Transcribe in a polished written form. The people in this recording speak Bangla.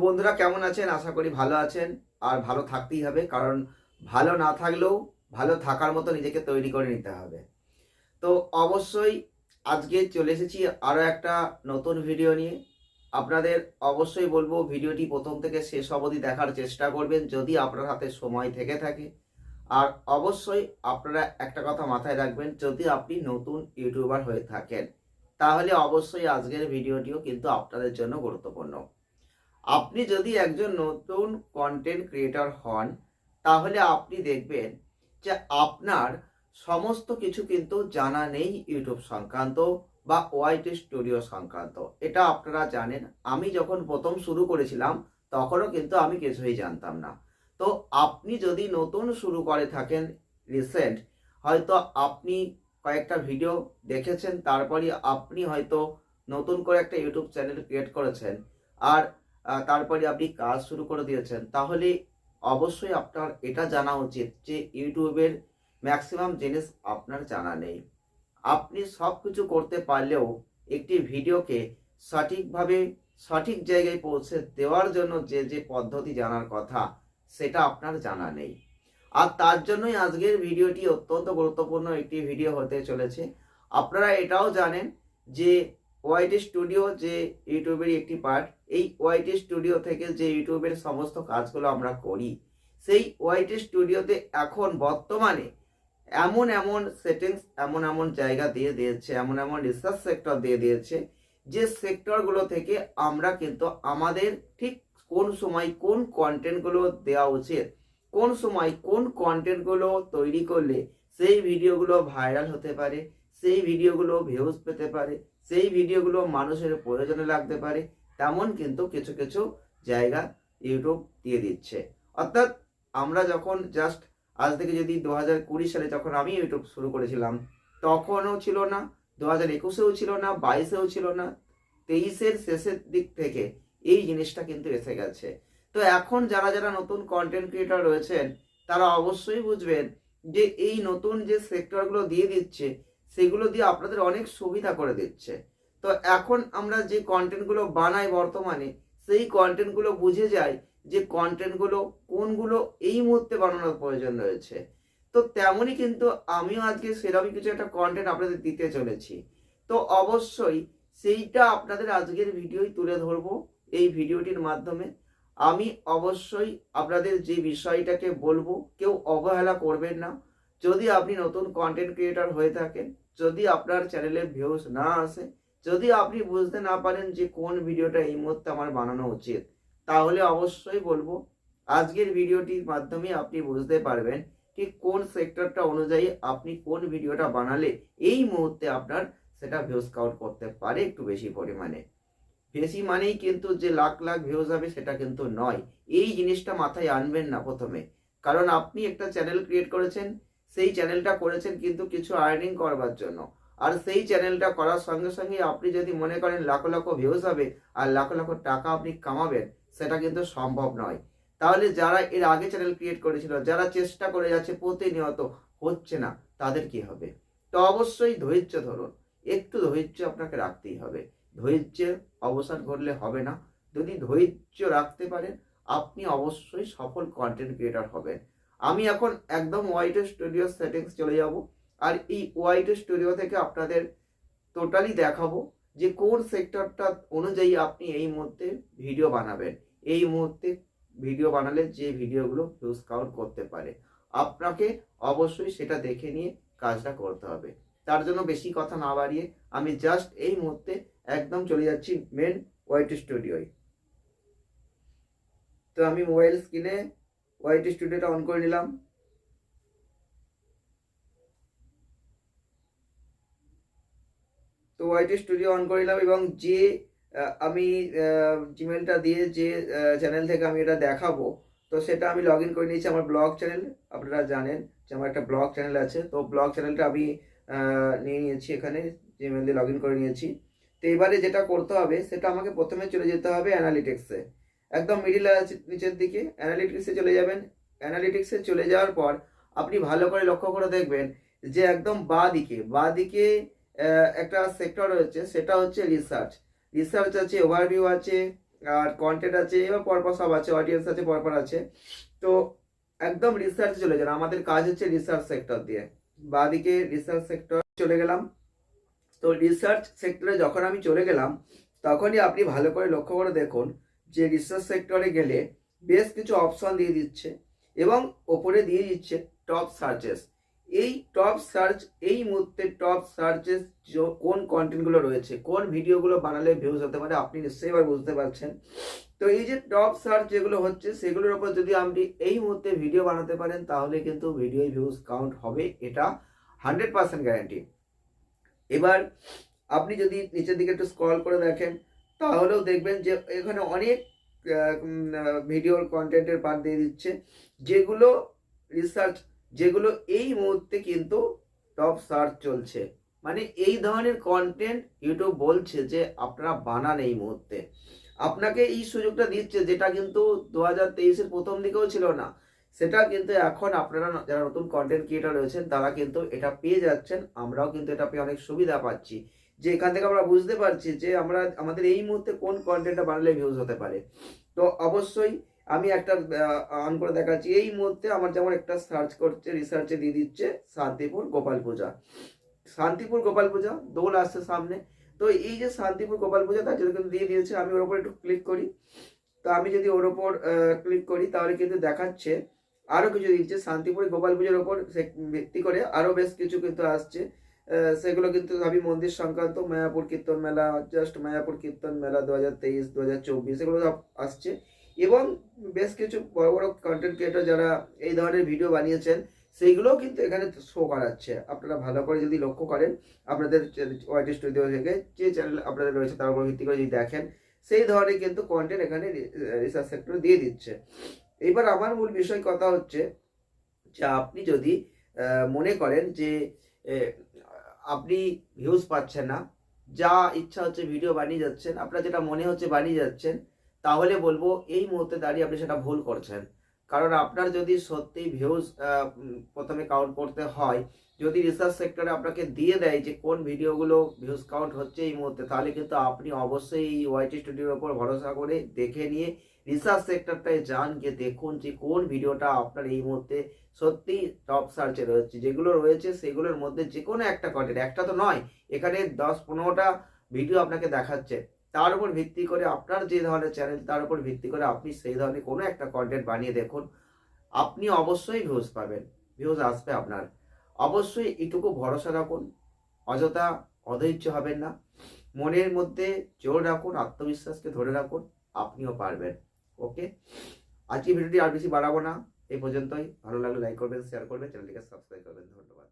বন্ধুরা কেমন আছেন? আশা করি ভালো আছেন। আর ভালো থাকতেই হবে, কারণ ভালো না থাকলেও ভালো থাকার মতো নিজেকে তৈরি করে নিতে হবে। তো অবশ্যই আজকে চলে এসেছি আরও একটা নতুন ভিডিও নিয়ে। আপনাদের অবশ্যই বলবো ভিডিওটি প্রথম থেকে শেষ অবধি দেখার চেষ্টা করবেন যদি আপনার হাতে সময় থেকে থাকে। আর অবশ্যই আপনারা একটা কথা মাথায় রাখবেন, যদি আপনি নতুন ইউটিউবার হয়ে থাকেন তাহলে অবশ্যই আজকের ভিডিওটিও কিন্তু আপনাদের জন্য গুরুত্বপূর্ণ। আপনি যদি একজন নতুন কন্টেন্ট ক্রিয়েটর হন তাহলে আপনি দেখবেন যে আপনার সমস্ত কিছু কিন্তু জানা নেই ইউটিউব সংক্রান্ত বা ওয়াইটি স্টুডিও সংক্রান্ত। এটা আপনারা জানেন, আমি যখন প্রথম শুরু করেছিলাম তখনও কিন্তু আমি কিছুই জানতাম না। তো আপনি যদি নতুন শুরু করে থাকেন রিসেন্ট, হয়তো আপনি কয়েকটা ভিডিও দেখেছেন, তারপরে আপনি হয়তো নতুন করে একটা ইউটিউব চ্যানেল ক্রিয়েট করেছেন, আর তারপরে আপনি কাজ শুরু করে দিয়েছেন, তাহলে অবশ্যই আপনার এটা জানা উচিত যে ইউটিউবের ম্যাক্সিমাম জিনিস আপনার জানা নেই। আপনি সব কিছু করতে পারলেও একটি ভিডিওকে সঠিকভাবে সঠিক জায়গায় পৌঁছে দেওয়ার জন্য যে যে পদ্ধতি জানার কথা সেটা আপনার জানা নেই। আর তার জন্যই আজকের ভিডিওটি অত্যন্ত গুরুত্বপূর্ণ একটি ভিডিও হতে চলেছে। আপনারা এটাও জানেন যে ওয়াইটি স্টুডিও যে ইউটিউবেরই একটি পার্ট, এই ওয়াইটি স্টুডিও থেকে যে ইউটিউবের সমস্ত কাজগুলো আমরা করি, সেই ওয়াইটি স্টুডিওতে এখন বর্তমানে এমন এমন সেটিংস, এমন এমন জায়গা দিয়ে দিয়েছে, এমন এমন রিসার্চ সেক্টর দিয়ে দিয়েছে, যে সেক্টরগুলো থেকে আমরা কিন্তু আমাদের ঠিক কোন সময় কোন কন্টেন্টগুলো দেওয়া উচিত, কোন সময় কোন কন্টেন্টগুলো তৈরি করলে সেই ভিডিওগুলো ভাইরাল হতে পারে, সেই ভিডিওগুলো ভিউজ পেতে পারে, সেই ভিডিওগুলো মানুষের প্রয়োজনে লাগতে পারে, তেমন কিন্তু কিছু কিছু জায়গা ইউটিউব দিয়ে দিচ্ছে। অর্থাৎ আমরা যখন জাস্ট আজ থেকে যদি 2020 সালে যখন আমি ইউটিউব শুরু করেছিলাম তখনও ছিল না, 2021-এও ছিল না, 22-এও ছিল না, 23-এর শেষের দিক থেকে এই জিনিসটা কিন্তু এসে গেছে। তো এখন যারা যারা নতুন কন্টেন্ট ক্রিয়েটর রয়েছেন তারা অবশ্যই বুঝবেন যে এই নতুন যে সেক্টরগুলো দিয়ে দিচ্ছে সেগুলো দিয়ে আপনাদের অনেক সুবিধা করে দিচ্ছে। তো এখন আমরা যে কন্টেন্টগুলো বানাই বর্তমানে, সেই কন্টেন্টগুলো বুঝে যাই যে কন্টেন্টগুলো কোনগুলো এই মুহূর্তে বানানোর প্রয়োজন রয়েছে। তো তেমনই কিন্তু আমিও আজকে সেরকমই কিছু একটা কন্টেন্ট আপনাদের দিতে চলেছি। তো অবশ্যই সেইটা আপনাদের আজকের ভিডিওই তুলে ধরবো। এই ভিডিওটির মাধ্যমে আমি অবশ্যই আপনাদের যে বিষয়টাকে বলবো কেউ অবহেলা করবেন না। যদি আপনি নতুন কন্টেন্ট ক্রিয়েটর হয়ে থাকেন, যদি আপনার চ্যানেলে ভিউজ না আসে, যদি আপনি বুঝতে না পারেন যে কোন ভিডিওটা এই মুহূর্তে আমার বানানো উচিত, তাহলে অবশ্যই বলবো আজকের ভিডিওটির মাধ্যমে আপনি বুঝতে পারবেন যে কোন সেক্টরটা অনুযায়ী আপনি কোন ভিডিওটা বানালে এই মুহূর্তে আপনার সেটা ভিউজ কাউন্ট করতে পারে একটু বেশি পরিমাণে। বেশি মানেই কিন্তু যে লাখ লাখ ভিউজ হবে সেটা কিন্তু নয়। এই জিনিসটা মাথায় আনবেন না প্রথমে, কারণ আপনি একটা চ্যানেল ক্রিয়েট করেছেন, সেই চ্যানেলটা করেছেন কিন্তু কিছু আর্নিং করবার জন্য। আর সেই চ্যানেলটা করার সঙ্গে সঙ্গে আপনি যদি মনে করেন লাখ লাখ ভিউজ হবে আর লাখ লাখ টাকা আপনি কামাবেন, সেটা কিন্তু সম্ভব নয়। তাহলে যারা এর আগে চ্যানেল ক্রিয়েট করেছিল, যারা চেষ্টা করে যাচ্ছে প্রতিনিয়ত, হচ্ছে না, তাদের কি হবে? তো অবশ্যই ধৈর্য ধরুন, একটু ধৈর্য আপনাকে রাখতেই হবে। ধৈর্যের অবসান ঘটলে হবে না। যদি ধৈর্য রাখতে পারেন আপনি অবশ্যই সফল কন্টেন্ট ক্রিয়েটর হবেন। আমি এখন একদম ওয়াইটি স্টুডিও সেটিংস চলে যাব, আর এই ওয়াইটি স্টুডিও থেকে আপনাদের টোটালি দেখাবো যে কোন সেক্টরটা অনুযায়ী আপনি এই মুহূর্তে ভিডিও বানাবেন, এই মুহূর্তে ভিডিও বানালে যে ভিডিওগুলো ভিউজ কাউন্ট করতে পারে। আপনাকে অবশ্যই সেটা দেখে নিয়ে কাজটা করতে হবে। তার জন্য বেশি কথা না বাড়িয়ে আমি জাস্ট এই মুহূর্তে একদম চলে যাচ্ছি মেন ওয়াইটি স্টুডিওয়। তো আমি মোবাইল স্ক্রিনে ওয়াইটি স্টুডিওটা অন করে নিলাম। তো ওয়াইটি স্টুডিও অন করে নিলাম এবং যে আমি জিমেলটা দিয়ে যে চ্যানেল থেকে আমি এটা দেখাবো, তো সেটা আমি লগ ইন করে নিয়েছি আমার ব্লগ চ্যানেল। আপনারা জানেন যে আমার একটা ব্লগ চ্যানেল আছে, তো ব্লগ চ্যানেলটা আমি নিয়ে নিয়েছি, এখানে জিমেল দিয়ে লগ ইন করে নিয়েছি। তো এবারে যেটা করতে হবে সেটা আমাকে প্রথমে চলে যেতে হবে অ্যানালিটিক্সে, একদম মিডিল নিচের দিকে অ্যানালিটিক্সে চলে যাবেন। অ্যানালিটিক্সে চলে যাওয়ার পর আপনি ভালো করে লক্ষ্য করে দেখবেন যে একদম বাঁ দিকে একটা সেক্টর রয়েছে, সেটা হচ্ছে রিসার্চ। রিসার্চ আছে, ওভারভিউ আছে, আর কন্টেন্ট আছে, এবার পরপর সব আছে, অডিয়েন্স আছে, পরপর আছে। তো একদম রিসার্চে চলে যান। আমাদের কাজ হচ্ছে রিসার্চ সেক্টর দিয়ে, বাদিকে রিসার্চ সেক্টর চলে গেলাম। তো রিসার্চ সেক্টরে যখন আমি চলে গেলাম, তখনই আপনি ভালো করে লক্ষ্য করে দেখুন যে রিসার্চ সেক্টরে গেলে বেশ কিছু অপশন দিয়ে দিচ্ছে এবং ওপরে দিয়ে দিচ্ছে টপ সার্চেস। এই টপ সার্চ, এই মুহূর্তে টপ সার্চেস কোন কন্টেন্টগুলো রয়েছে, কোন ভিডিওগুলো বানালে ভিউজ হতে পারে, আপনি নিশ্চয়ই এবার বুঝতে পারছেন। তো এই যে টপ সার্চ যেগুলো হচ্ছে, সেগুলোর উপর যদি আপনি এই মুহূর্তে ভিডিও বানাতে পারেন, তাহলে কিন্তু ভিডিও ভিউজ কাউন্ট হবে, এটা 100% গ্যারান্টি। এবার আপনি যদি নিচের দিকে একটু স্ক্রল করে দেখেন, তাহলেও দেখবেন যে এখানে অনেক ভিডিওর কন্টেন্টের পার্ট দিয়ে দিচ্ছে, যেগুলো রিসার্চ, যেগুলো এই মুহূর্তে কিন্তু টপ সার্চ চলছে। মানে এই ধরনের কন্টেন্ট ইউটিউব বলছে যে আপনারা বানান এই মুহূর্তে, আপনাকে এই সুযোগটা দিচ্ছে, যেটা কিন্তু 2023-এর প্রথম দিকেও ছিল না। সেটা কিন্তু এখন আপনারা যারা নতুন কন্টেন্ট ক্রিয়েটর রয়েছেন, তারা কিন্তু এটা পেয়ে যাচ্ছেন। আমরাও কিন্তু এটা পেয়ে অনেক সুবিধা পাচ্ছি, যে এখান থেকে আমরা বুঝতে পারছি যে আমরা আমাদের এই মুহূর্তে কোন কন্টেন্টটা বানালে ভিউজ হতে পারে। তো অবশ্যই আমি একটা অন করে দেখাচ্ছি। এই মুহূর্তে আমার যেমন একটা সার্চ করছে, রিসার্চে দিয়ে দিচ্ছে শান্তিপুর গোপাল পূজা। শান্তিপুর গোপাল পূজা দোল আসছে সামনে। তো এই যে শান্তিপুর গোপাল পূজা, তার জন্য কিন্তু দিয়ে দিয়েছে। আমি ওর উপর একটু ক্লিক করি। তো আমি যদি ওর ওপর ক্লিক করি, তাহলে কিন্তু দেখাচ্ছে আরো কিছু দিচ্ছে। শান্তিপুর গোপাল পুজোর ওপর ভিত্তি করে আরো বেশ কিছু কিন্তু আসছে। সেগুলো কিন্তু সবই মন্দির সংক্রান্ত। মায়াপুর কীর্তন মেলা, জাস্ট মায়াপুর কীর্তন মেলা 2023 2024 এগুলো সব আসছে। এবং বেশ কিছু বড় বড় কন্টেন্ট ক্রিয়েটর যারা এই ধরনের ভিডিও বানিয়েছেন, সেইগুলোও কিন্তু এখানে শো করাচ্ছে। আপনারা ভালো করে যদি লক্ষ্য করেন, আপনাদের ওয়াইটি স্টুডিও থেকে যে চ্যানেল আপনাদের রয়েছে তার উপর ভিত্তি করে যদি দেখেন, সেই ধরনের কিন্তু কন্টেন্ট এখানে রিসার্চ সেক্টর দিয়ে দিচ্ছে। এবার আমার মূল বিষয় কথা হচ্ছে যে আপনি যদি মনে করেন যে আপনি ভিউজ পাচ্ছেন না, যা ইচ্ছা হচ্ছে ভিডিও বানিয়ে যাচ্ছেন, আপনার যেটা মনে হচ্ছে বানিয়ে যাচ্ছেন, তাহলে বলবো এই মুহূর্তে দাঁড়িয়ে আপনি সেটা ভুল করছেন। কারণ আপনার যদি সত্যি ভিউজ প্রথমে কাউন্ট করতে হয়, যদি রিসার্চ সেক্টরে আপনাকে দিয়ে দেয় যে কোন ভিডিওগুলো ভিউজ কাউন্ট হচ্ছে এই মুহূর্তে, তাহলে কিন্তু আপনি অবশ্যই এই ওয়াইটি স্টুডিওর ওপর ভরসা করে দেখে নিয়ে রিসার্চ সেক্টরটায় যান, গিয়ে দেখুন যে কোন ভিডিওটা আপনার এই মুহূর্তে সত্যি টপ সার্চে রয়েছে। যেগুলো রয়েছে সেগুলোর মধ্যে যে কোনো একটা কন্টেন্ট, একটা তো নয়, এখানে 10-15টা ভিডিও আপনাকে দেখাচ্ছে। তার উপর ভিত্তি করে আপনার যে ধরনের চ্যানেল, তার উপর ভিত্তি করে আপনি সেই ধরনের কোনো একটা কন্টেন্ট বানিয়ে দেখুন, আপনি অবশ্যই ভিউজ পাবেন, ভিউজ আসবে আপনার। অবশ্যই এটুকু ভরসা রাখুন, অযথা অধৈর্য হবেন না, মনের মধ্যে জোর রাখুন, আত্মবিশ্বাসকে ধরে রাখুন, আপনিও পারবেন। ওকে, আজকে ভিডিওটি আর বেশি বাড়াবো না, এই পর্যন্তই। ভালো লাগলে লাইক করবেন, শেয়ার করবেন, চ্যানেলটিকে সাবস্ক্রাইব করবেন। ধন্যবাদ।